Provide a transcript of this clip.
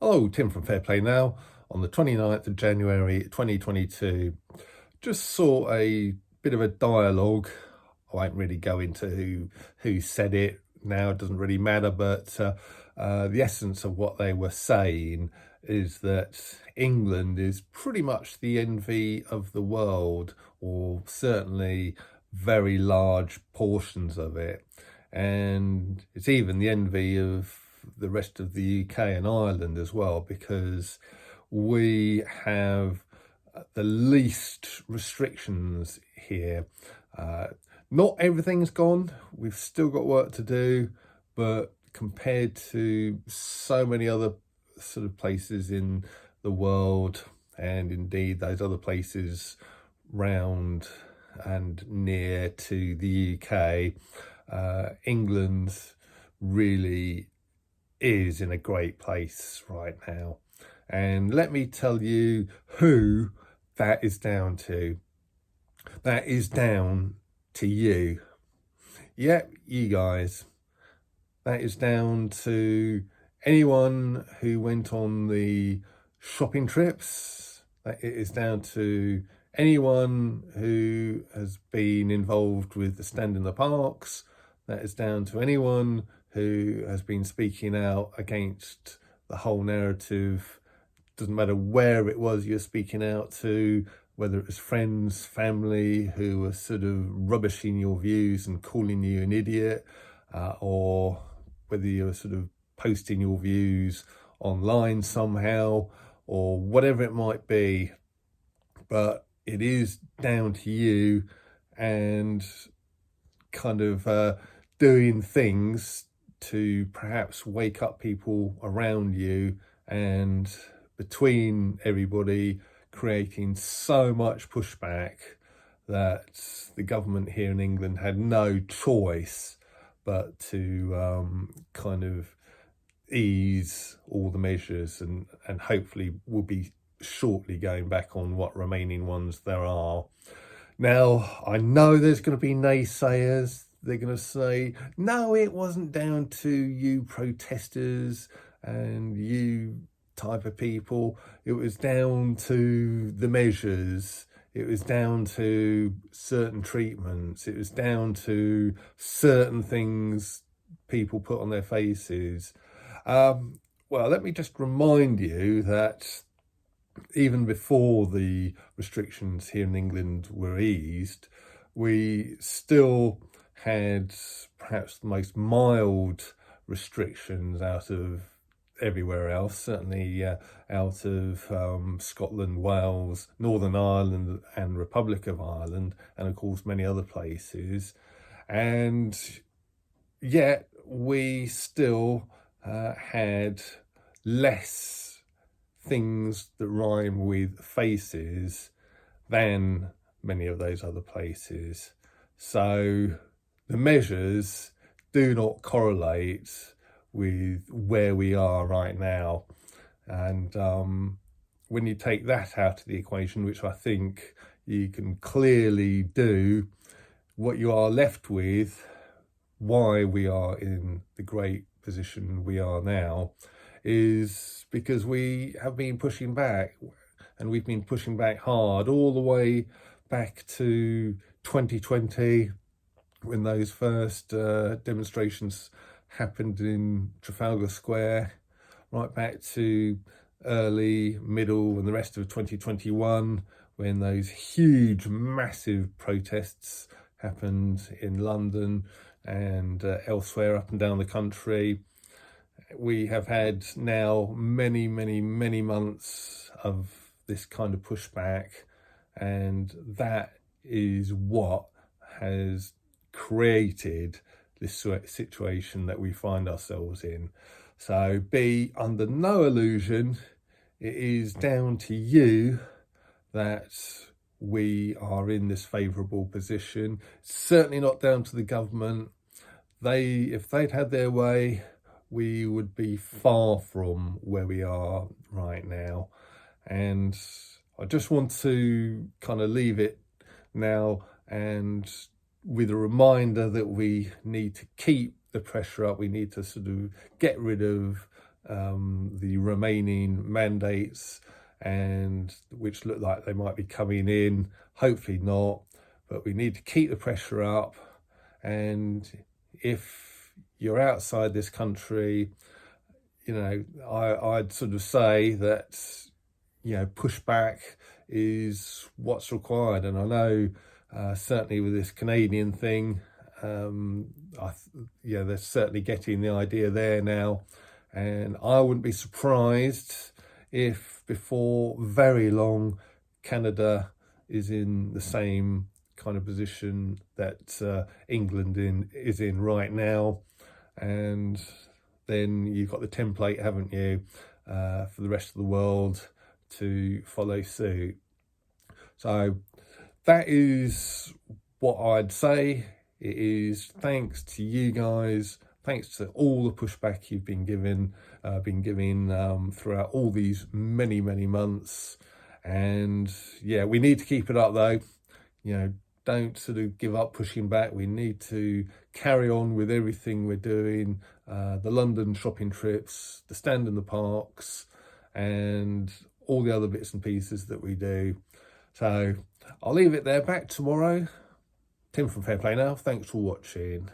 Hello, Tim from Fair Play Now on the 29th of January 2022. Just saw a bit of a dialogue. I won't really go into who said it now, it doesn't really matter, but the essence of what they were saying is that England is pretty much the envy of the world, or certainly very large portions of it. And it's even the envy of the rest of the UK and Ireland as well, because we have the least restrictions here. Not everything's gone, we've still got work to do, but compared to so many other sort of places in the world, and indeed those other places round and near to the UK, England really is in a great place right now. And let me tell you who that is down to. That is down to you. Yep, you guys. That is down to anyone who went on the shopping trips. It is down to anyone who has been involved with the stand in the parks. That is down to anyone who has been speaking out against the whole narrative. Doesn't matter where it was you're speaking out to, whether it was friends, family who were sort of rubbishing your views and calling you an idiot, or whether you were sort of posting your views online somehow, or whatever it might be. But it is down to you and kind of doing things to perhaps wake up people around you, and between everybody creating so much pushback that the government here in England had no choice but to kind of ease all the measures, and hopefully we'll be shortly going back on what remaining ones there are. Now, I know there's going to be naysayers. They're going to say, no, it wasn't down to you protesters and you type of people. It was down to the measures. It was down to certain treatments. It was down to certain things people put on their faces. Well, let me just remind you that even before the restrictions here in England were eased, we still had perhaps the most mild restrictions out of everywhere else, certainly out of Scotland, Wales, Northern Ireland and Republic of Ireland, and of course many other places. And yet we still had less things that rhyme with faces than many of those other places. So the measures do not correlate with where we are right now. And when you take that out of the equation, which I think you can clearly do, what you are left with, why we are in the great position we are now, is because we have been pushing back, and we've been pushing back hard all the way back to 2020, when those first demonstrations happened in Trafalgar Square, right back to early, middle and the rest of 2021, when those huge, massive protests happened in London and elsewhere up and down the country. We have had now many, many, many months of this kind of pushback, and that is what has created this situation that we find ourselves in. So be under no illusion, it is down to you that we are in this favourable position. It's certainly not down to the government. If they'd had their way, we would be far from where we are right now. And I just want to kind of leave it now, and with a reminder that we need to keep the pressure up. We need to sort of get rid of the remaining mandates, and which look like they might be coming in. Hopefully not, but we need to keep the pressure up. And if you're outside this country, you know, I'd sort of say that, you know, pushback is what's required. And I know certainly with this Canadian thing, yeah, they're certainly getting the idea there now. And I wouldn't be surprised if before very long Canada is in the same kind of position that England is in right now. And then you've got the template, haven't you, for the rest of the world to follow suit. So that is what I'd say. It is thanks to you guys, thanks to all the pushback you've been giving throughout all these many months. And yeah, we need to keep it up though. You know, don't sort of give up pushing back. We need to carry on with everything we're doing, the London shopping trips, the stand in the parks, and all the other bits and pieces that we do. So I'll leave it there. Back tomorrow. Tim from Fair Play Now. Thanks for watching.